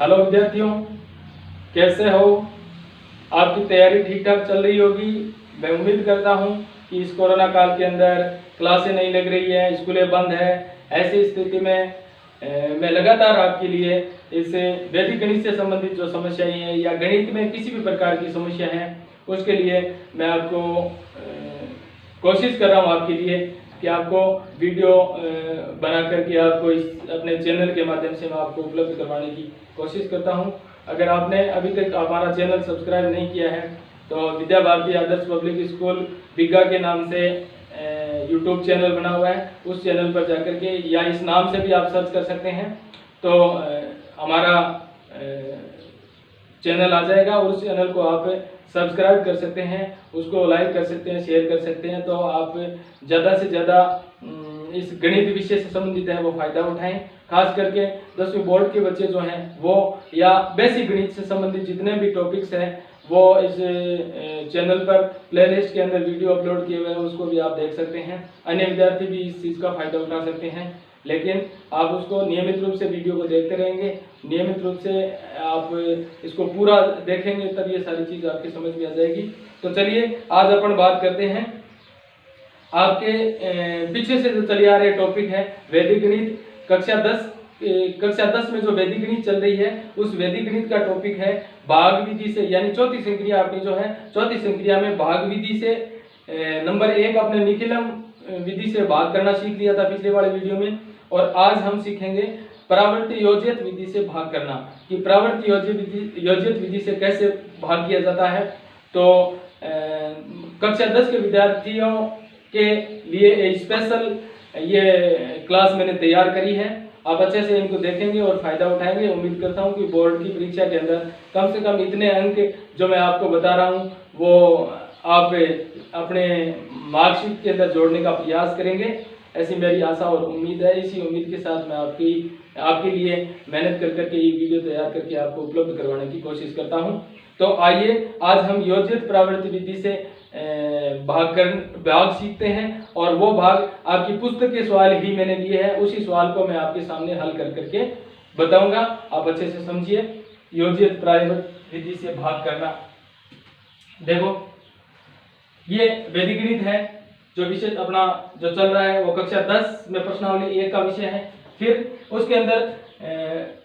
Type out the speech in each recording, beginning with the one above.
Hello विद्यार्थियों, कैसे हो? आपकी तैयारी ठीक ठाक चल रही होगी। मैं उम्मीद करता हूं कि इस कोरोना काल के अंदर क्लासें नहीं लग रही है, स्कूलें बंद है, ऐसी स्थिति में मैं लगातार आपके लिए इस वैदिक गणित से संबंधित जो समस्याएं हैं या गणित में किसी भी प्रकार की समस्या है उसके लिए मैं आपको कोशिश कर रहा हूं आपके लिए कि आपको वीडियो बना करके आपको इस अपने चैनल के माध्यम से मैं आपको उपलब्ध करवाने की कोशिश करता हूं। अगर आपने अभी तक हमारा चैनल सब्सक्राइब नहीं किया है तो विद्या भारती आदर्श पब्लिक स्कूल बिग्गा के नाम से यूट्यूब चैनल बना हुआ है, उस चैनल पर जाकर के या इस नाम से भी आप सर्च कर सकते हैं तो हमारा चैनल आ जाएगा और उस चैनल को आप सब्सक्राइब कर सकते हैं, उसको लाइक कर सकते हैं, शेयर कर सकते हैं। तो आप ज़्यादा से ज़्यादा इस गणित विषय से संबंधित है वो फायदा उठाएं। खास करके 10वीं बोर्ड के बच्चे जो हैं वो या बेसिक गणित से संबंधित जितने भी टॉपिक्स हैं वो इस चैनल पर प्लेलिस्ट के अंदर वीडियो अपलोड किए हुए हैं, उसको भी आप देख सकते हैं। अन्य विद्यार्थी भी इस चीज़ का फायदा उठा सकते हैं, लेकिन आप उसको नियमित रूप से वीडियो को देखते रहेंगे, नियमित रूप से आप इसको पूरा देखेंगे तब ये सारी चीज़ आपकी समझ में आ जाएगी। तो चलिए आज अपन बात करते हैं आपके पीछे से जो चले आ रहे टॉपिक है वैदिक गणित कक्षा 10 में जो वैदिक गणित चल रही है उस वैदिक गणित का टॉपिक है भाग विधि से, यानी चौथी संक्रिया अपनी जो है चौथी संक्रिया में भाग विधि से नंबर 1 अपने निखिलम विधि से भाग करना सीख लिया था पिछले वाले वीडियो में, और आज हम सीखेंगे परावर्ती योजित विधि से भाग करना कि परावर्ती योजित विधि से कैसे भाग किया जाता है। तो कक्षा 10 के विद्यार्थियों के लिए स्पेशल ये क्लास मैंने तैयार करी है, आप अच्छे से इनको देखेंगे और फायदा उठाएंगे। उम्मीद करता हूँ कि बोर्ड की परीक्षा के अंदर कम से कम इतने अंक जो मैं आपको बता रहा हूँ वो आप अपने मार्कशीट के अंदर जोड़ने का प्रयास करेंगे, ऐसी मेरी आशा और उम्मीद है। इसी उम्मीद के साथ मैं आपके लिए मेहनत कर करके ये वीडियो तैयार करके आपको उपलब्ध करवाने की कोशिश करता हूं। तो आइए आज हम योजित परावर्ती विधि से भाग सीखते हैं, और वो भाग आपकी पुस्तक के सवाल ही मैंने लिए हैं, उसी सवाल को मैं आपके सामने हल कर करके बताऊंगा। आप अच्छे से समझिए योजित परावर्ती विधि से भाग करना। देखो ये वैदिक गणित है, जो विषय अपना जो चल रहा है वो कक्षा 10 में प्रश्नावली 1 का विषय है। फिर उसके अंदर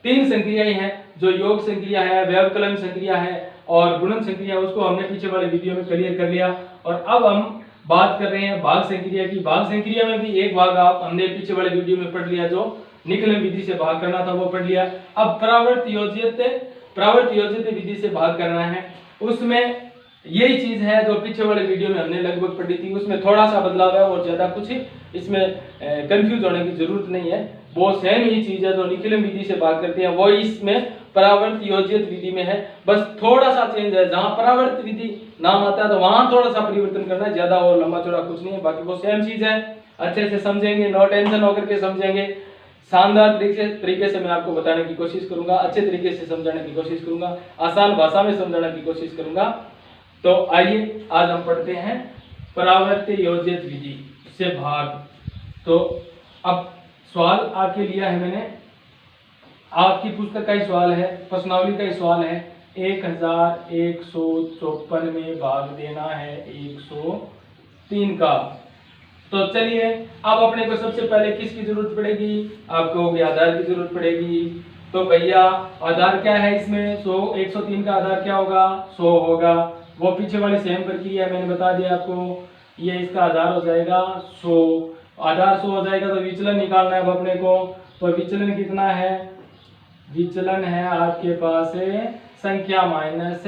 3 संक्रियाएं हैं, जो योग संक्रिया है, व्यवकलन संक्रिया है और गुणन संक्रिया, उसको हमने पीछे वाले वीडियो में क्लियर कर लिया। और अब हम बात कर रहे हैं भाग संक्रिया की। भाग संक्रिया में भी एक भाग हमने पीछे वाले वीडियो में पढ़ लिया, जो निखिलम विधि से भाग करना था वो पढ़ लिया। अब परावर्त योजित विधि से भाग करना है, उसमें यही चीज है जो पीछे वाले वीडियो में हमने लगभग पढ़ी थी, उसमें थोड़ा सा बदलाव है और ज्यादा कुछ इसमें कंफ्यूज होने की जरूरत नहीं है। वो सेम ही चीज है जो निखिलम विधि से भाग करते हैं वो इसमें परावर्त योजित विधि में है, बस थोड़ा सा चेंज है। जहां परावर्त विधि नाम आता है तो वहां थोड़ा सा परिवर्तन करना है, ज्यादा और लंबा चौड़ा कुछ नहीं है, बाकी वो सेम चीज है। अच्छे से समझेंगे, नो टेंशन होकर के समझेंगे, शानदार तरीके से मैं आपको बताने की कोशिश करूंगा, अच्छे तरीके से समझाने की कोशिश करूंगा, आसान भाषा में समझाने की कोशिश करूंगा। तो आइए आज हम पढ़ते हैं परावर्ती योजित विधि से भाग। तो अब सवाल आपके लिया है मैंने, आपकी पुस्तक का ही सवाल है, प्रश्नावली का ही सवाल है। 1154 में भाग देना है 103 का। तो चलिए अब अपने को सबसे पहले किसकी जरूरत पड़ेगी? आपको आधार की जरूरत पड़ेगी। तो भैया आधार क्या है इसमें? 103 का आधार क्या होगा? 100 होगा। वो पीछे वाली सेम प्रक्रिया मैंने बता दिया आपको, ये इसका आधार हो जाएगा 100। आधार 100 हो जाएगा तो विचलन निकालना है अब अपने को। तो विचलन कितना है? विचलन है आपके पास संख्या माइनस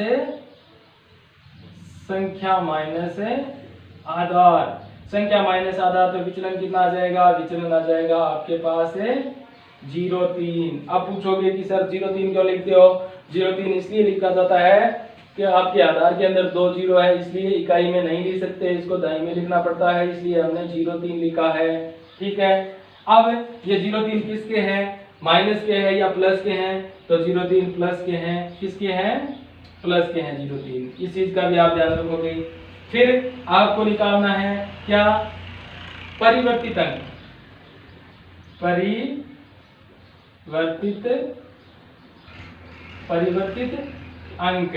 आधार, संख्या माइनस आधार। तो विचलन कितना आ जाएगा? विचलन आ जाएगा आपके पास 0.3। अब पूछोगे कि सर 0.3 क्यों लिखते हो? 0.3 इसलिए लिखा जाता है कि आपके आधार के अंदर 2 जीरो है, इसलिए इकाई में नहीं लिख सकते, इसको दहाई में लिखना पड़ता है, इसलिए हमने 0.3 लिखा है। ठीक है, अब ये 0.3 किसके हैं? माइनस के हैं या प्लस के हैं? तो 0.3 प्लस के हैं। किसके हैं? प्लस के हैं 0.3। इस चीज का भी आप ध्यान रखोगे। फिर आपको निकालना है क्या? परिवर्तित अंक। परिवर्तित परिवर्तित अंक।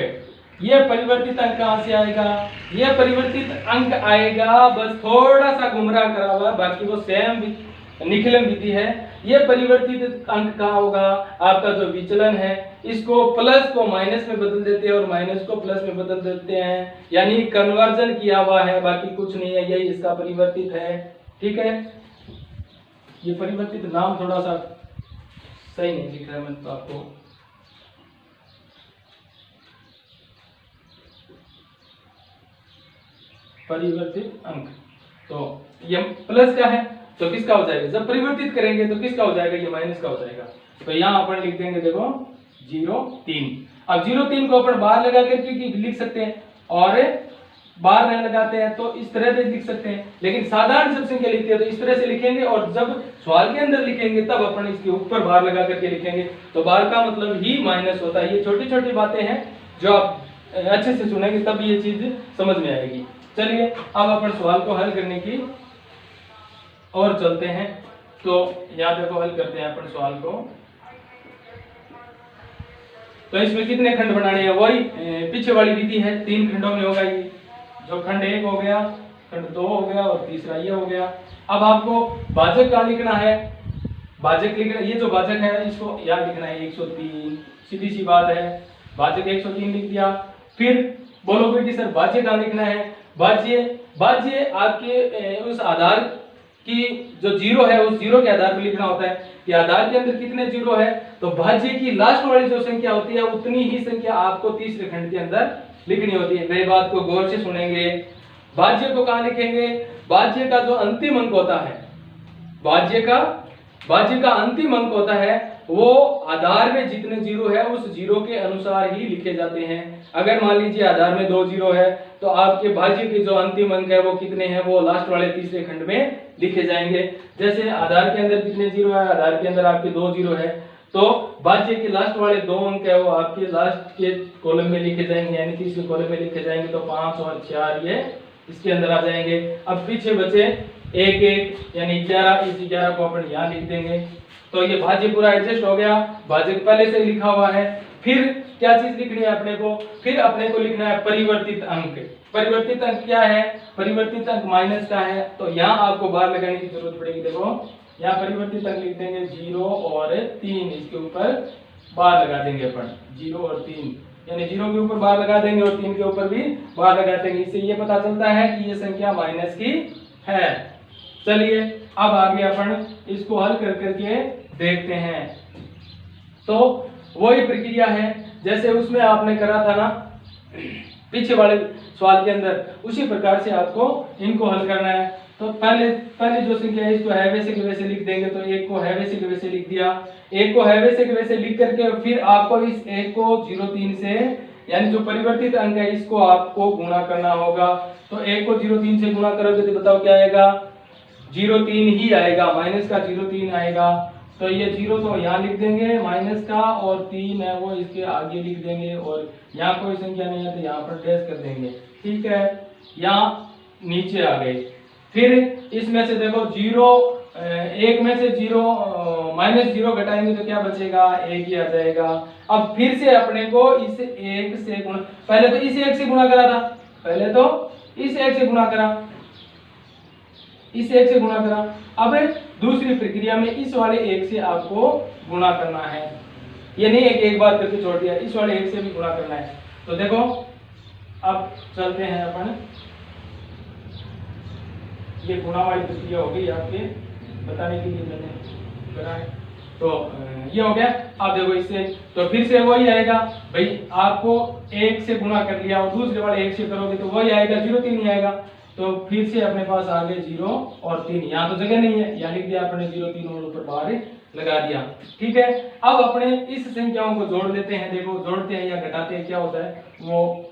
ये परिवर्तित अंक कहां से आएगा? ये परिवर्तित अंक आएगा, बस थोड़ा सा गुमराह करा हुआ, बाकी वो सेम निखिलन विधि है। ये परिवर्तित अंक कहाँ होगा? आपका जो विचलन है, इसको प्लस को माइनस में बदल देते हैं और माइनस को प्लस में बदल देते हैं, यानी कन्वर्जन किया हुआ है, बाकी कुछ नहीं है, यही इसका परिवर्तित है। ठीक है, ये परिवर्तित नाम थोड़ा सा सही नहीं दिख रहा है मैं तो आपको, परिवर्तित अंक। तो ये प्लस का है तो किसका हो जाएगा? जब परिवर्तित करेंगे तो किसका हो जाएगा? ये माइनस का हो जाएगा। तो यहाँ अपन लिख देंगे, देखो 0,3। अब 0,3 को अपन बाहर लगा करके लिख सकते हैं, और बाहर नहीं लगाते हैं तो इस तरह से लिख सकते हैं, लेकिन साधारण सब संख्या लिखते हैं तो इस तरह से लिखेंगे, और जब सवाल के अंदर लिखेंगे तब अपन इसके ऊपर बाहर लगा करके लिखेंगे। तो बाहर का मतलब ही माइनस होता है। ये छोटी छोटी बातें हैं जो आप अच्छे से सुनेंगे तब ये चीज समझ में आएगी। चलिए अब अपन सवाल को हल करने की और चलते हैं। तो यहाँ देखो, हल करते हैं अपन सवाल को। तो इसमें कितने खंड बनाने हैं? वही पीछे वाली विधि है, 3 खंडों में होगा ये। जो खंड 1 हो गया, खंड 2 हो गया और तीसरा ये हो गया। अब आपको भाजक का लिखना है, भाजक लिखना, ये जो भाजक है इसको याद लिखना है 103, सीधी सी बात है। भाजक 103 लिख दिया। फिर बोलोगे कि सर भाज्य का लिखना है। भाज्य आपके उस आधार की जो 0 है उस 0 के आधार पर लिखना होता है कि आधार के अंदर कितने 0 है। तो भाज्य की लास्ट वाली जो संख्या होती है उतनी ही संख्या आपको तीसरे खंड के अंदर लिखनी होती है। मेरी बात को गौर से सुनेंगे। भाज्य को कहां लिखेंगे? भाज्य का जो अंतिम अंक होता है, भाज्य का अंतिम अंक होता है, वो आधार में जितने 0 है उस 0 के अनुसार ही लिखे जाते हैं। अगर मान लीजिए आधार में 2 0 है तो आपके भाज्य के जो अंतिम अंक है वो कितने हैं? वो लास्ट वाले तीसरे खंड में लिखे जाएंगे। जैसे आधार के अंदर कितने 0 है? आधार के अंदर आपके 2 0 है, तो भाज्य के लास्ट वाले 2 अंक है वो आपके लास्ट के कॉलम में लिखे जाएंगे, यानी तीसरे कॉलम में लिखे जाएंगे। तो 5 और 4 ये इसके अंदर आ जाएंगे। अब पीछे बचे 1 1 यानी 11, इस 11 को अपन यहाँ लिख देंगे। तो ये भाज्य पूरा एडजस्ट हो गया, भाज्य पहले से लिखा हुआ है। फिर क्या चीज लिखनी है अपने को? फिर अपने को लिखना है परिवर्तित अंक। परिवर्तित अंक क्या है? परिवर्तित अंक माइनस का है, तो यहाँ आपको बाहर लगाने की जरूरत पड़ेगी। देखो यहाँ परिवर्तित अंक लिख देंगे 0 और 3, इसके ऊपर बार लगा देंगे अपन 0 और 3, यानी 0 के ऊपर बार लगा देंगे और 3 के ऊपर भी बार लगा देंगे। इससे ये पता चलता है कि ये संख्या माइनस की है। चलिए अब आगे अपन इसको हल कर करके देखते हैं। तो वही प्रक्रिया है जैसे उसमें आपने करा था ना पीछे वाले सवाल के अंदर, उसी प्रकार से आपको इनको हल करना है। तो पहले जो संख्या है इसको है वैसे के वैसे लिख देंगे। तो 1 को है वैसे के वैसे लिख दिया। 1 को है वैसे के वैसे लिख करके फिर आपको इस 1 को 0,3 से, यानी जो परिवर्तित अंक है इसको आपको गुणा करना होगा। तो 1 को 0,3 से गुणा करोगे तो बताओ क्या आएगा? 0,3 ही आएगा, माइनस का 0,3 आएगा। तो ये 0 तो यहाँ लिख देंगे माइनस का, और 3 है वो इसके आगे लिख देंगे, और यहाँ कोई संख्या नहीं है तो यहाँ पर डैश कर देंगे। ठीक है, यहाँ नीचे आ गए। फिर इसमें से देखो 1 में से 0 माइनस 0 घटाएंगे तो क्या बचेगा? 1 ही आ जाएगा। अब फिर से अपने को इस 1 से गुणा, पहले तो इस 1 से गुणा करा था, पहले तो इस 1 से गुणा करा, इस 1 से गुणा करा। अब दूसरी प्रक्रिया में इस वाले 1 से आपको गुणा करना है। ये नहीं है कि एक बार करके छोड़ दिया, इस वाले 1 से भी गुणा करना है। तो देखो अब चलते हैं अपन, ये गुणा वाली प्रक्रिया हो गई आपके बताने के लिए मैंने करा है। तो ये हो गया। आप देखो इससे तो फिर से वही आएगा भाई, आपको 1 से गुणा कर लिया और दूसरे वाले 1 से करोगे तो वही आएगा, 0,3 ही आएगा। तो फिर से अपने पास आ गए 0 और 3, यहाँ तो जगह नहीं है, यहाँ लिख दिया अपने 0,3 और ऊपर बाहर लगा दिया। ठीक है, अब अपने इस संख्याओं को जोड़ लेते हैं। देखो जोड़ते हैं या घटाते हैं, क्या होता है वो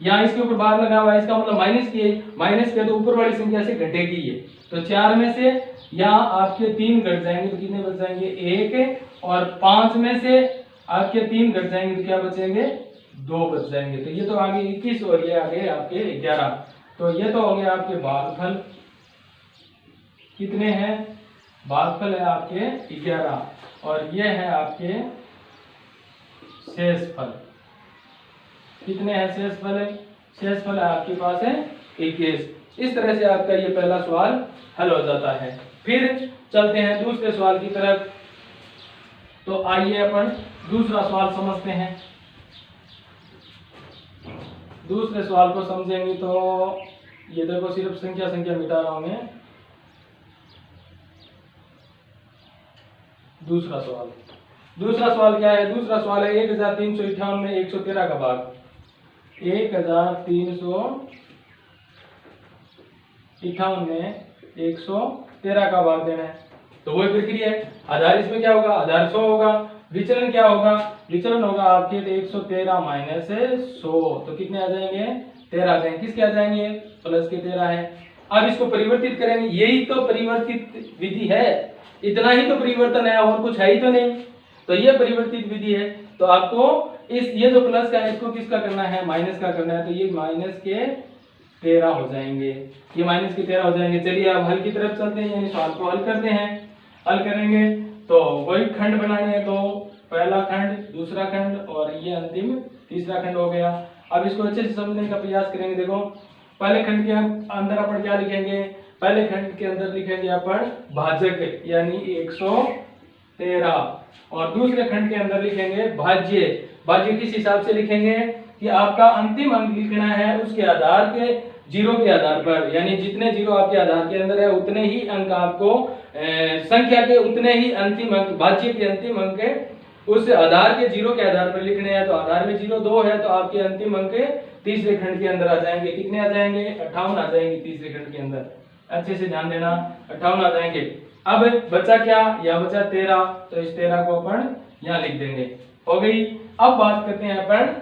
यहाँ इसके ऊपर बार लगा हुआ है, इसका मतलब माइनस की है, माइनस किया तो ऊपर वाली संख्या से घटेगी ये। तो 4 में से यहाँ आपके 3 घट जाएंगे तो कितने बच जाएंगे? 1, और 5 में से आपके 3 घट जाएंगे तो क्या बचेंगे? 2 बच जाएंगे। तो ये तो आगे 21 और ये आगे आपके 11। तो ये तो हो गया आपके भागफल। कितने हैं? भागफल है आपके 11 और ये है आपके शेषफल कितने हैं? शेषफल आपके पास है 21। इस तरह से आपका ये पहला सवाल हल हो जाता है। फिर चलते हैं दूसरे सवाल की तरफ। तो आइए अपन दूसरा सवाल समझते हैं। दूसरे सवाल को समझेंगे तो ये देखो, सिर्फ संख्या मिटा रहा हूं मैं। दूसरा सवाल क्या है? दूसरा सवाल है 1358 में 113 का भाग। 1358 में 113 का भाग देना है। तो वही प्रक्रिया है। आधार इसमें क्या होगा? आधार 100 होगा। विचलन क्या होगा? विचलन होगा आपके 113 माइनस 100, तो कितने आ जाएंगे? 13 आ जाएंगे। किसके आ जाएंगे? प्लस के 13 है। अब इसको परिवर्तित करेंगे। यही तो परिवर्तित विधि है, इतना ही तो परिवर्तन है, और कुछ है ही तो नहीं। तो ये परिवर्तित विधि है। तो आपको ये जो प्लस का है इसको किसका करना है? माइनस का करना है। तो ये माइनस के 13 हो जाएंगे। ये माइनस के 13 हो जाएंगे। चलिए अब हल की तरफ चलते हैं, यानी सवाल को हल करते हैं। हल करेंगे तो वही खंड बनाने हैं। तो पहला खंड, दूसरा खंड और ये अंतिम तीसरा खंड हो गया। अब इसको अच्छे से समझने का प्रयास करेंगे। देखो, पहले खंड के अंदर अपन क्या लिखेंगे? पहले खंड के अंदर लिखेंगे अपन भाजक, यानी 113, और दूसरे खंड के अंदर लिखेंगे भाज्य। भाज्य किस हिसाब से लिखेंगे कि आपका अंतिम अंक लिखना है उसके आधार के, जीरो के आधार पर, यानी जितने जीरो आपके आधार के अंदर है उतने ही अंक आपको संख्या के उतने ही अंतिम अंक, भाज्य के अंतिम अंक उस आधार के जीरो के आधार पर लिखने हैं। तो आधार में 0 2 है, तो आपके अंतिम अंक तीसरे खंड के अंदर आ जाएंगे। कितने आ जाएंगे? 58 आ जाएंगे तीसरे खंड के अंदर। अच्छे से ध्यान देना, 58 आ जाएंगे। अब बचा क्या? या बचा 13, तो इस 13 को अपन यहाँ लिख देंगे। हो गई। अब बात करते हैं अपन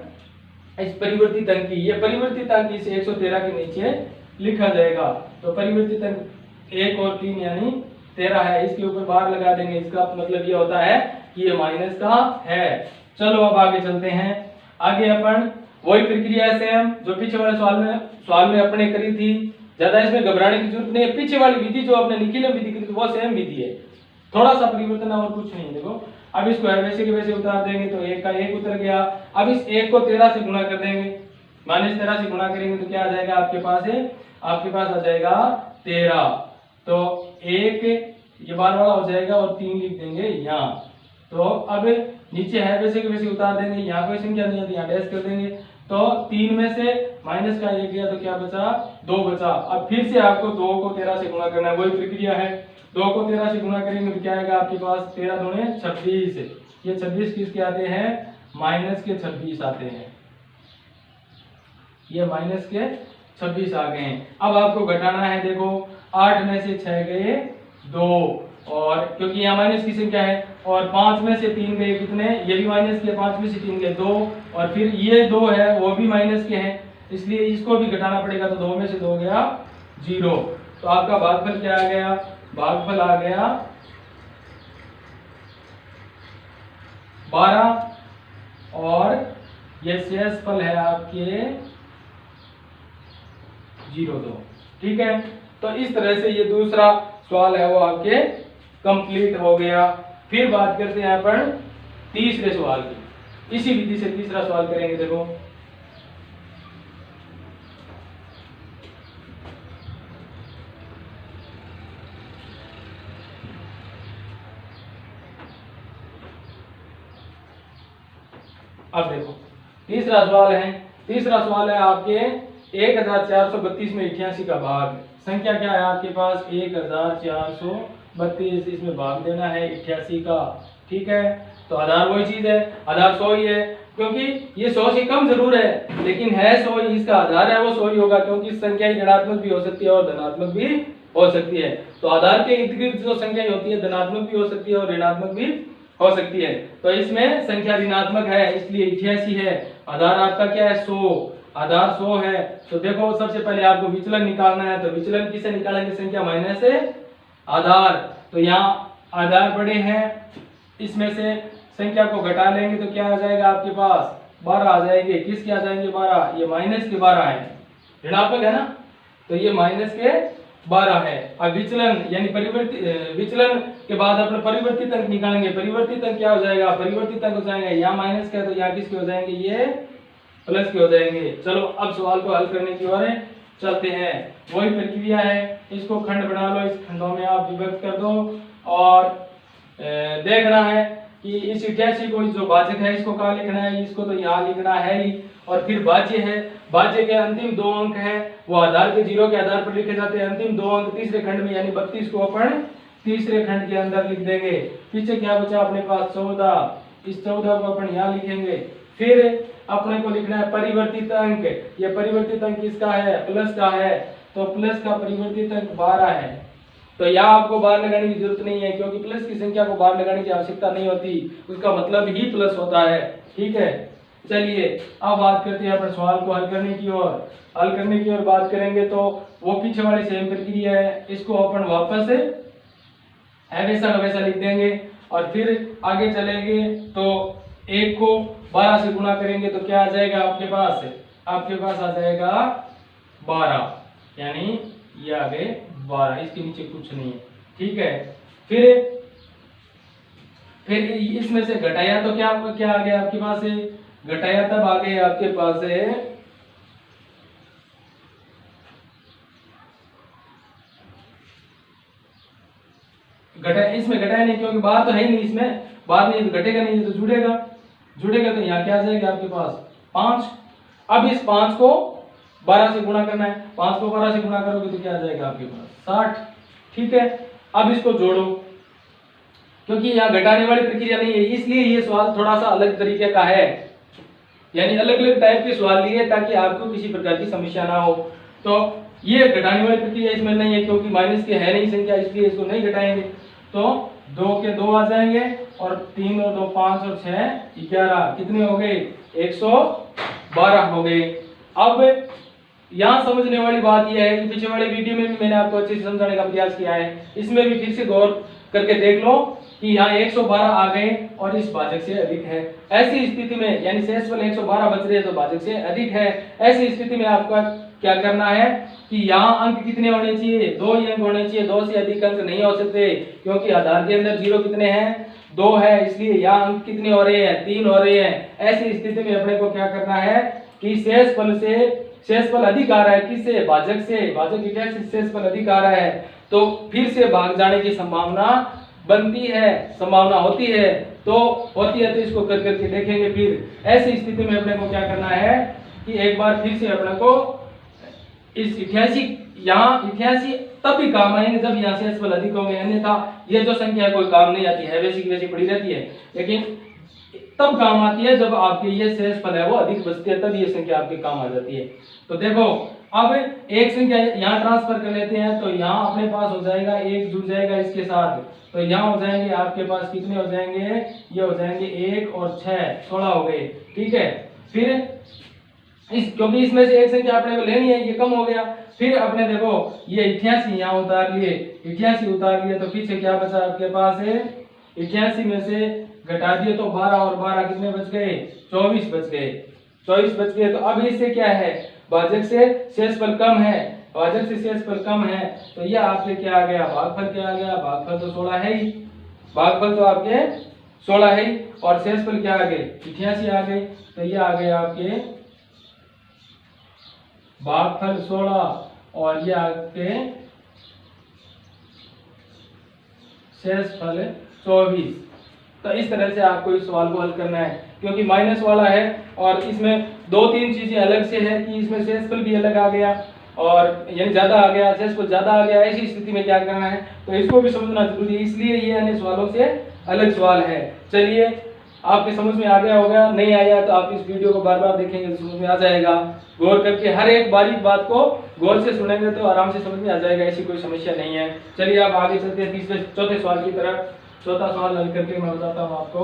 इस परिवर्तित अंक की। ये परिवर्तित अंक इस 113 के नीचे लिखा जाएगा। तो परिवर्तित अंक 1 और 3 यानी 13 है। इसके ऊपर बार लगा देंगे। इसका मतलब ये होता है कि ये माइनस का है। चलो अब आगे चलते हैं। आगे अपन वही प्रक्रिया है सेम जो पीछे वाले सवाल में अपने करी थी। ज्यादा इसमें घबराने की जरूरत नहीं है। पीछे वाली विधि जो आपने निखिलम विधि की थी वो सेम विधि है, थोड़ा सा परिवर्तन है और कुछ नहीं। देखो, अब इसको वैसे के वैसे उतार देंगे तो 1 का 1 उतर गया। अब इस 1 को 13 से गुणा कर देंगे, -13 से गुणा करेंगे तो क्या आ जाएगा आपके पास है? आपके पास आ जाएगा 13। तो 1 ये बार वाला हो जाएगा और 3 लिख देंगे यहाँ। तो अब नीचे है वैसे के वैसे उतार देंगे। यहाँ कोई संख्या नहीं है, यहाँ डैश कर देंगे। तो 3 में से माइनस का 1 गया तो क्या बचा? 2 बचा। अब फिर से आपको 2 को 13 से गुणा करना है, वही प्रक्रिया है। 2 को 13 से गुणा करेंगे तो क्या आएगा आपके पास? 13 दूने 26। ये 26 किसके आते हैं? माइनस के 26 आते हैं। ये माइनस के 26 आ गए हैं। अब आपको घटाना है। देखो, 8 में से 6 गए 2, और क्योंकि यहाँ माइनस की संख्या है, और 5 में से 3 गए कितने? ये भी माइनस के, 5 में से 3 गए 2, और फिर ये 2 है वो भी माइनस के हैं, इसलिए इसको भी घटाना पड़ेगा। तो 2 में से 2 गया 0। तो आपका भागफल क्या आ गया? भागफल आ गया 12, और ये शेषफल है आपके 0,2। ठीक है। तो इस तरह से ये दूसरा सवाल है वो आपके कंप्लीट हो गया। फिर बात करते हैं अपन तीसरे सवाल की। इसी विधि से तीसरा सवाल करेंगे। देखो, अब देखो तीसरा सवाल है आपके 1432 में 88 का भाग। संख्या क्या है आपके पास? 1432। इसमें भाग देना है 88 का। ठीक है। तो आधार वही चीज है, आधार 100 ही है, क्योंकि ये 100 से कम जरूर है लेकिन है 100 ही। इसका आधार है वो 100 ही होगा, क्योंकि संख्या ऋणात्मक भी हो सकती है और धनात्मक भी हो सकती है। तो आधार के इर्द गिर्द जो संख्या होती है धनात्मक भी हो सकती है और ऋणात्मक भी हो सकती है। तो इसमें संख्या ऋणात्मक है, इसलिए 88 है। आधार आपका क्या है? 100। आधार 100 है। तो देखो, सबसे पहले आपको विचलन निकालना है। तो विचलन किसे निकालेंगे? संख्या माइनस से आधार। तो यहाँ आधार बड़े हैं, इसमें से संख्या को घटा लेंगे तो क्या आ जाएगा आपके पास? 12 आ जाएंगे। किसके आ जाएंगे? 12। ये माइनस के 12 है, ऋणात्मक है ना, तो ये माइनस के 12 है। अब विचलन यानी विचलन के बाद अपने परिवर्तित अंक निकालेंगे। परिवर्तित अंक क्या हो जाएगा? परिवर्तित अंक हो जाएगा यहाँ माइनस का, तो यहाँ किसके हो जाएंगे? ये प्लस के हो जाएंगे। चलो अब सवाल को हल करने की ओर चलते हैं। वही प्रक्रिया है, इसको खंड बना लो, इस खंडों में आप विभक्त कर दो और देखना है कि इस 88 को जो भाजक है इसको कहाँ लिखना है, इसको तो यहाँ लिखना है ही। और फिर भाज्य है, भाज्य के अंतिम 2 अंक है वो आधार के 0 के आधार पर लिखे जाते हैं। अंतिम 2 अंक तीसरे खंड में यानी 32 को अपन तीसरे खंड के अंदर लिख देंगे। पीछे क्या बचा अपने पास? 14। इस 14 को अपन यहाँ लिखेंगे। फिर अपने को लिखना है परिवर्तित अंक। ये परिवर्तित अंक किसका है? प्लस का है, तो प्लस का परिवर्तित अंक 12 है। तो यहाँ आपको बार लगाने की जरूरत नहीं है, क्योंकि प्लस की संख्या को बार लगाने की आवश्यकता नहीं होती, उसका मतलब ही प्लस होता है। ठीक है, चलिए अब बात करते हैं अपन सवाल को हल करने की ओर। हल करने की ओर बात करेंगे तो वो पीछे वाली सेम प्रक्रिया है, इसको अपन वापस वैसा का वैसा लिख देंगे और फिर आगे चलेंगे तो 1 को 12 से गुणा करेंगे तो क्या आ जाएगा आपके पास? आपके पास आ जाएगा 12, यानी ये आ गए 12, इसके नीचे कुछ नहीं है। ठीक है, फिर इसमें से घटाया तो क्या क्या आ गया आपके पास? घटाया तब आ गए आपके पास इसमें घटाया नहीं, क्योंकि बाहर तो है ही नहीं, इसमें बाहर नहीं तो घटेगा नहीं, तो जुड़ेगा तो यहाँ क्या आ जाएगा आपके पास? 5। अब इस 5 को 12 से गुणा करना है, 5 को 12 से गुणा करोगे तो क्या आ जाएगा आपके पास? 60। ठीक है, अब इसको जोड़ो, क्योंकि यहाँ घटाने वाली प्रक्रिया नहीं है, इसलिए ये सवाल थोड़ा सा अलग तरीके का है, यानी अलग अलग टाइप के सवाल लिए ताकि आपको किसी प्रकार की समस्या ना हो। तो ये घटाने वाली प्रक्रिया इसमें नहीं है, क्योंकि माइनस के है नहीं संख्या, इसलिए इसको नहीं घटाएंगे। तो 2 के 2 आ जाएंगे और 3 और 2 5 और 6 11, कितने हो गए? 112 हो गए। अब यहाँ समझने वाली बात यह है कि पीछे वाले वीडियो में भी मैंने आपको अच्छे से समझाने का प्रयास किया है, इसमें भी फिर से गौर करके देख लो कि यहाँ 112 आ गए और इस भाजक से अधिक है। ऐसी स्थिति में यानी शेषफल 112 बच रहे हैं तो भाजक से अधिक है। ऐसी स्थिति में आपका क्या करना है कि यहाँ अंक कितने होने चाहिए? 2 ही अंक होने चाहिए, 2 से अधिक अंक नहीं हो सकते, क्योंकि आधार के अंदर 0 कितने हैं? 2 है, इसलिए यहाँ अंक कितने हो रहे हैं? 3 हो रहे हैं। ऐसी स्थिति में अपने को क्या करना है कि शेषफल अधिक आ रहा है, किससे? भाजक से। भाजक 88 शेषफल अधिक आ रहा है, तो फिर से भाग जाने की संभावना बनती है, संभावना होती है, तो इसको कर करके देखेंगे। फिर ऐसी स्थिति में अपने को क्या करना है कि एक बार फिर से अपने को इस 88 यहाँ 88 तब भी काम आएंगे जब यहाँ शेषफल अधिक होंगे, अन्यथा ये जो संख्या है कोई काम नहीं आती है, वैसी की वैसी पड़ी रहती है। लेकिन तब काम आती है जब आपके ये शेषफल है वो अधिक बचती है, तब ये संख्या आपके काम आ जाती है। तो देखो अब एक संख्या यहाँ ट्रांसफर कर लेते हैं, तो यहाँ अपने पास हो जाएगा 1 जुड़ जाएगा इसके साथ, तो यहाँ हो जाएंगे आपके पास कितने हो जाएंगे? ये हो जाएंगे 1 और 6 16 हो गए। ठीक है, फिर क्योंकि इसमें से एक संख्या अपने को लेनी है, ये कम हो गया। फिर अपने देखो ये 88 यहाँ उतार लिए, 88 उतार लिए, तो पीछे क्या बचा आपके पास है? 88 में से घटा दिए तो 12 और 12 कितने बच गए? 24 बच गए। 24 बच गए, तो अब इससे क्या है? भाजक से शेषफल कम है, भाजक से शेषफल कम है, तो ये आपके क्या आ गया? भागफल क्या आ गया? भागफल तो 16 है ही, भागफल तो आपके 16 है ही, और शेषफल क्या आ गए? 88 आ गए, तो ये आ गए आपके भागफल 16 और ये आपके शेषफल 24। तो इस तरह से आपको इस सवाल को हल करना है, क्योंकि माइनस वाला है और इसमें 2-3 चीजें अलग से है कि इसमें शेषफल भी अलग आ गया और यानी ज्यादा आ गया, शेषफल ज्यादा आ गया। ऐसी स्थिति में क्या करना है, तो इसको भी समझना जरूरी है, इसलिए ये अन्य सवालों से अलग सवाल है। चलिए आपके समझ में आ गया होगा, नहीं आया तो आप इस वीडियो को बार बार देखेंगे तो समझ में आ जाएगा। गौर करके हर एक बारीक बात को गौर से सुनेंगे तो आराम से समझ में आ जाएगा, ऐसी कोई समस्या नहीं है। चलिए आप आगे चलते हैं चौथे सवाल की तरफ। चौथा सवाल हल करके मैं बताता हूँ आपको,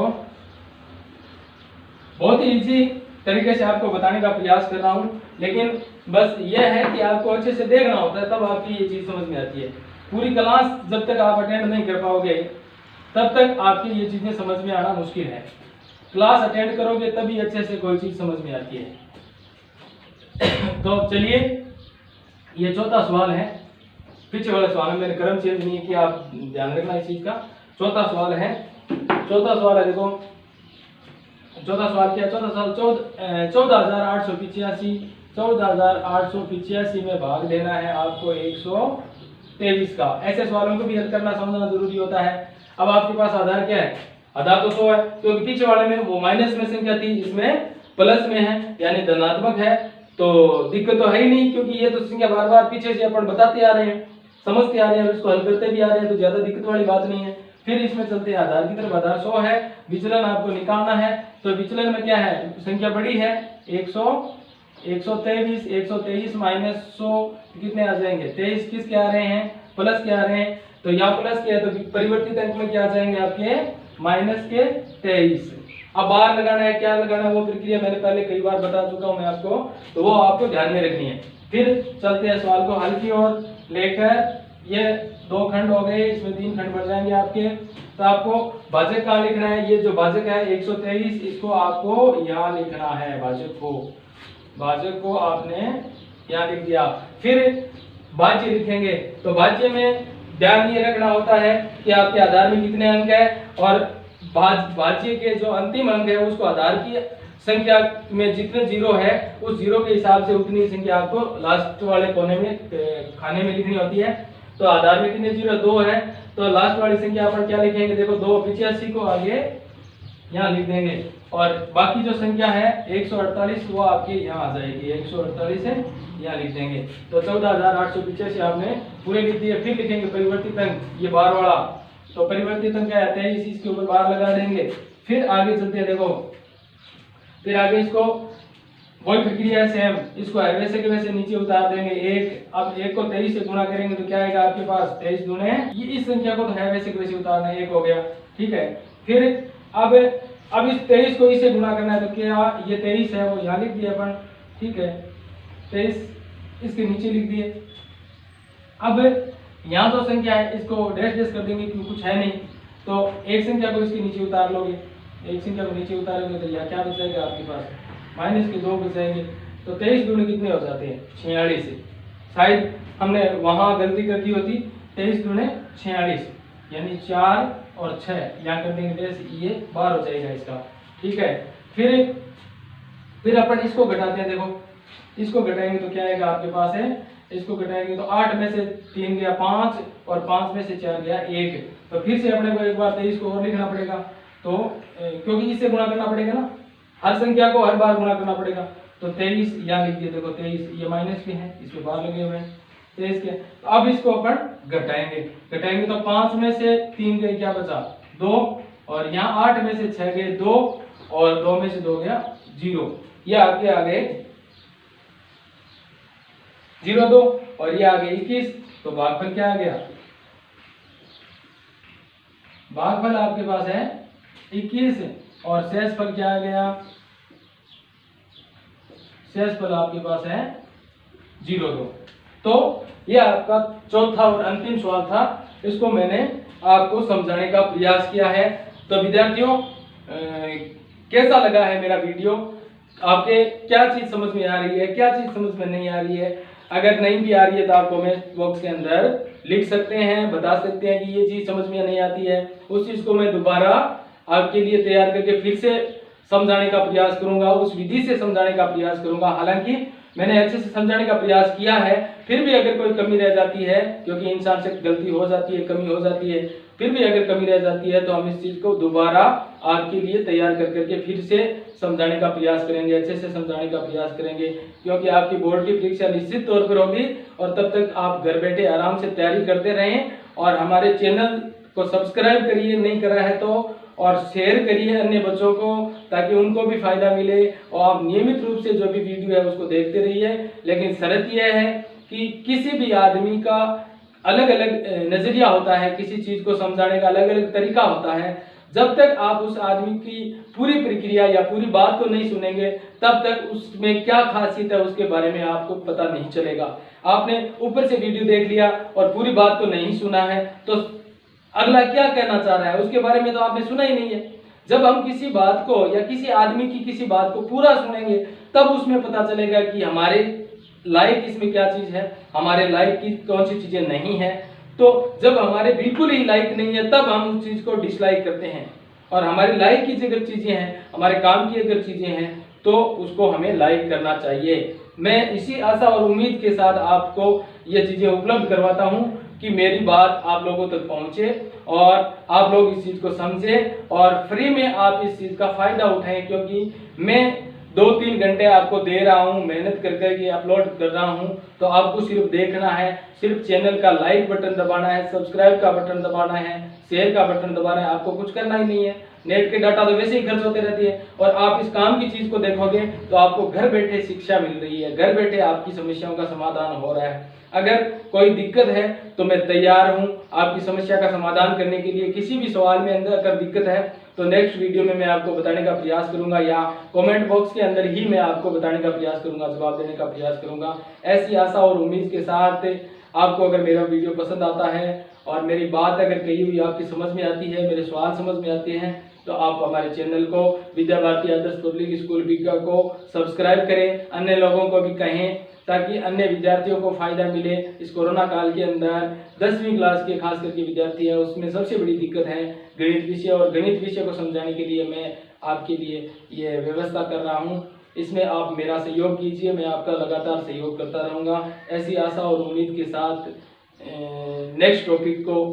बहुत ही इजी तरीके से आपको बताने का प्रयास कर रहा हूँ, लेकिन बस यह है कि आपको अच्छे से देखना होता है, तब आपकी ये चीज समझ में आती है। पूरी क्लास जब तक आप अटेंड नहीं कर पाओगे तब तक आपकी ये चीजें समझ में आना मुश्किल है। क्लास अटेंड करोगे तभी अच्छे से कोई चीज समझ में आती है। तो चलिए ये चौथा सवाल है, पीछे वाले सवाल में मैंने क्रम चेंज नहीं किया, आप ध्यान रखना इस चीज का। चौथा सवाल है, चौथा सवाल है देखो, चौथा सवाल क्या है? चौथा सवाल 14,885 में भाग लेना है आपको 123 का। ऐसे सवालों को भी हल करना समझना जरूरी होता है। अब आपके पास आधार क्या है? आधार तो 100 है, क्योंकि पीछे वाले में वो माइनस में संख्या थी, इसमें प्लस में है यानी धनात्मक है, तो दिक्कत तो है ही नहीं, क्योंकि ये तो संख्या बार बार पीछे से अपन बताते आ रहे हैं, समझते आ रहे हैं, इसको हल करते भी आ रहे हैं, तो ज्यादा दिक्कत वाली बात नहीं है। फिर इसमें चलते हैं आधार की तरफ। आधार 100 है, विचलन आपको निकालना है, तो विचलन में क्या है? संख्या बड़ी है 123 माइनस 100 कितने आ जाएंगे? 23 किसके आ रहे हैं? प्लस के आ रहे हैं, तो यहाँ प्लस के है तो परिवर्तित अंक में क्या आ जाएंगे आपके? माइनस के 23। अब बाहर लगाना है, क्या लगाना है वो प्रक्रिया मैंने पहले कई बार बता चुका हूं मैं आपको, तो वो आपको ध्यान में रखनी है। फिर चलते हैं सवाल को हल की ओर लेकर। ये 2 खंड हो गए, इसमें 3 खंड बढ़ जाएंगे आपके। तो आपको भाजक कहाँ लिखना है? ये जो भाजक है 123, इसको आपको यहाँ लिखना है। भाजक को आपने यहाँ लिख दिया। फिर भाज्य लिखेंगे, तो भाज्य में ध्यान ये रखना होता है कि आपके आधार में कितने अंक है, और भाज्य के जो अंतिम अंक है उसको आधार की संख्या में जितने जीरो है उस जीरो के हिसाब से उतनी संख्या आपको लास्ट वाले कोने में खाने में लिखनी होती है। तो आधार में कितने जीरो? 2 है, तो लास्ट वाली संख्या अपन क्या लिखेंगे? देखो 285 को आगे यहाँ लिख देंगे, और बाकी जो संख्या है 148 वो आपके यहाँ आ जाएगी। 148 है, यहाँ लिख देंगे। तो 14,885 आपने पूरे लिख दिए। फिर लिखेंगे परिवर्तित अंक, ये बार वाला, तो परिवर्तित अंक क्या है? 23, इसके ऊपर बार लगा देंगे। फिर आगे चलते हैं, देखो फिर आगे इसको वही प्रक्रिया है सेम, इसको वैसे के वैसे नीचे उतार देंगे। अब 1 को 23 से गुणा करेंगे तो क्या आएगा आपके पास? 23 दूने ये इस संख्या को तो है वैसे के वैसे उतारना, 1 हो गया, ठीक है। फिर अब इस 23 को इससे गुणा करना है, तो क्या ये 23 है वो यहाँ लिख दिया अपन, ठीक है, 23 इसके नीचे लिख दिए। अब यहाँ जो संख्या है इसको डैश कर देंगे क्योंकि कुछ है नहीं, तो एक संख्या को इसके नीचे उतार लोगे, एक संख्या को नीचे उतारेंगे तो यहाँ क्या बचेगा आपके पास? माइनस के 2 बचेंगे। तो 23 दूने कितने हो जाते हैं? 46। शायद हमने वहां गलती कर दी होती, 23 दूने 46 यानी 4 और 6 यहाँ कर देंगे, ये 12 हो जाएगा इसका, ठीक है। फिर अपन इसको घटाते हैं, देखो इसको घटाएंगे तो क्या आएगा आपके पास है? इसको घटाएंगे तो 8 में से 3 गया 5 और 5 में से 4 गया 1। तो फिर से अपने को एक बार 23 को और लिखना पड़ेगा, तो क्योंकि इससे गुणा करना पड़ेगा ना, हर संख्या को हर बार गुणा करना पड़ेगा। तो 23 यहाँ लिख दिए, देखो 23 ये माइनस के हैं, इस पे बार लगे हुए हैं 23 के। तो अब इसको अपन घटाएंगे तो 5 में से 3 गए, क्या बचा? 2, और यहाँ 8 में से 6 गए 2, और 2 में से 2 गया 0, ये आपके आ गए 0,2, और ये आ गए 21। तो भागफल क्या आ गया? भागफल आपके पास है 21, और शेषफल क्या आ गया? शेषफल आपके पास है 0,2। तो ये आपका चौथा और अंतिम सवाल था, इसको मैंने आपको समझाने का प्रयास किया है। तो विद्यार्थियों कैसा लगा है मेरा वीडियो? आपके क्या चीज समझ में आ रही है, क्या चीज समझ में नहीं आ रही है? अगर नहीं भी आ रही है तो आप कमेंट बॉक्स के अंदर लिख सकते हैं, बता सकते हैं कि ये चीज समझ में नहीं आती है। उस चीज को मैं दोबारा आपके लिए तैयार करके फिर से समझाने का प्रयास करूंगा, उस विधि से समझाने का प्रयास करूंगा। हालांकि मैंने अच्छे से समझाने का प्रयास किया है, फिर भी अगर कोई कमी रह जाती है, क्योंकि इंसान से गलती हो जाती है, कमी हो जाती है, फिर भी अगर कमी रह जाती है तो हम इस चीज को दोबारा आपके लिए तैयार कर करके फिर से समझाने का प्रयास करेंगे, अच्छे से समझाने का प्रयास करेंगे, क्योंकि आपकी बोर्ड की परीक्षा निश्चित तौर पर होगी। और तब तक आप घर बैठे आराम से तैयारी करते रहें, और हमारे चैनल को सब्सक्राइब करिए नहीं करा है तो, और शेयर करिए अन्य बच्चों को, ताकि उनको भी फायदा मिले, और आप नियमित रूप से जो भी वीडियो है उसको देखते रहिए। लेकिन शर्त यह है कि किसी भी आदमी का अलग अलग नजरिया होता है, किसी चीज को समझाने का अलग अलग तरीका होता है। जब तक आप उस आदमी की पूरी प्रक्रिया या पूरी बात को नहीं सुनेंगे, तब तक उसमें क्या खासियत है उसके बारे में आपको पता नहीं चलेगा। आपने ऊपर से वीडियो देख लिया और पूरी बात को नहीं सुना है, तो अगला क्या कहना चाह रहा है उसके बारे में तो आपने सुना ही नहीं है। जब हम किसी बात को या किसी आदमी की किसी बात को पूरा सुनेंगे, तब उसमें पता चलेगा कि हमारे लायक इसमें क्या चीज़ है, हमारे लायक की कौन सी चीज़ें नहीं है। तो जब हमारे बिल्कुल ही लायक नहीं है तब हम उस चीज़ को डिसलाइक करते हैं, और हमारे लायक की अगर चीज़ें हैं, हमारे काम की अगर चीज़ें हैं तो उसको हमें लाइक करना चाहिए। मैं इसी आशा और उम्मीद के साथ आपको ये चीज़ें उपलब्ध करवाता हूँ कि मेरी बात आप लोगों तक पहुँचे और आप लोग इस चीज़ को समझें और फ्री में आप इस चीज़ का फ़ायदा उठाएं, क्योंकि मैं 2-3 घंटे आपको दे रहा हूँ, मेहनत कर करके अपलोड कर रहा हूँ। तो आपको सिर्फ देखना है, सिर्फ चैनल का लाइक बटन दबाना है, सब्सक्राइब का बटन दबाना है, शेयर का बटन दबाना है, आपको कुछ करना ही नहीं है। नेट के डाटा तो वैसे ही खर्च होते रहती है, और आप इस काम की चीज़ को देखोगे तो आपको घर बैठे शिक्षा मिल रही है, घर बैठे आपकी समस्याओं का समाधान हो रहा है। अगर कोई दिक्कत है तो मैं तैयार हूँ आपकी समस्या का समाधान करने के लिए। किसी भी सवाल में अंदर अगर दिक्कत है तो नेक्स्ट वीडियो में मैं आपको बताने का प्रयास करूंगा, या कमेंट बॉक्स के अंदर ही मैं आपको बताने का प्रयास करूंगा, जवाब देने का प्रयास करूंगा। ऐसी आशा और उम्मीद के साथ आपको अगर मेरा वीडियो पसंद आता है और मेरी बात अगर कही हुई आपकी समझ में आती है, मेरे सवाल समझ में आते हैं, तो आप हमारे चैनल को विद्या भारती आदर्श पब्लिक स्कूल बीका को सब्सक्राइब करें, अन्य लोगों को भी कहें ताकि अन्य विद्यार्थियों को फायदा मिले। इस कोरोना काल के अंदर 10वीं क्लास के खास करके विद्यार्थी है, उसमें सबसे बड़ी दिक्कत है गणित विषय, और गणित विषय को समझाने के लिए मैं आपके लिए ये व्यवस्था कर रहा हूँ। इसमें आप मेरा सहयोग कीजिए, मैं आपका लगातार सहयोग करता रहूँगा। ऐसी आशा और उम्मीद के साथ नेक्स्ट टॉपिक को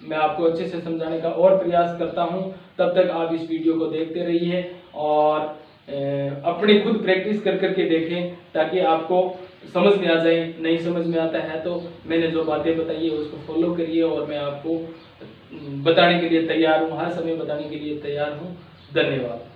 मैं आपको अच्छे से समझाने का और प्रयास करता हूं। तब तक आप इस वीडियो को देखते रहिए और अपनी खुद प्रैक्टिस कर करके देखें ताकि आपको समझ में आ जाए। नहीं समझ में आता है तो मैंने जो बातें बताई है उसको फॉलो करिए, और मैं आपको बताने के लिए तैयार हूँ, हर समय बताने के लिए तैयार हूँ। धन्यवाद।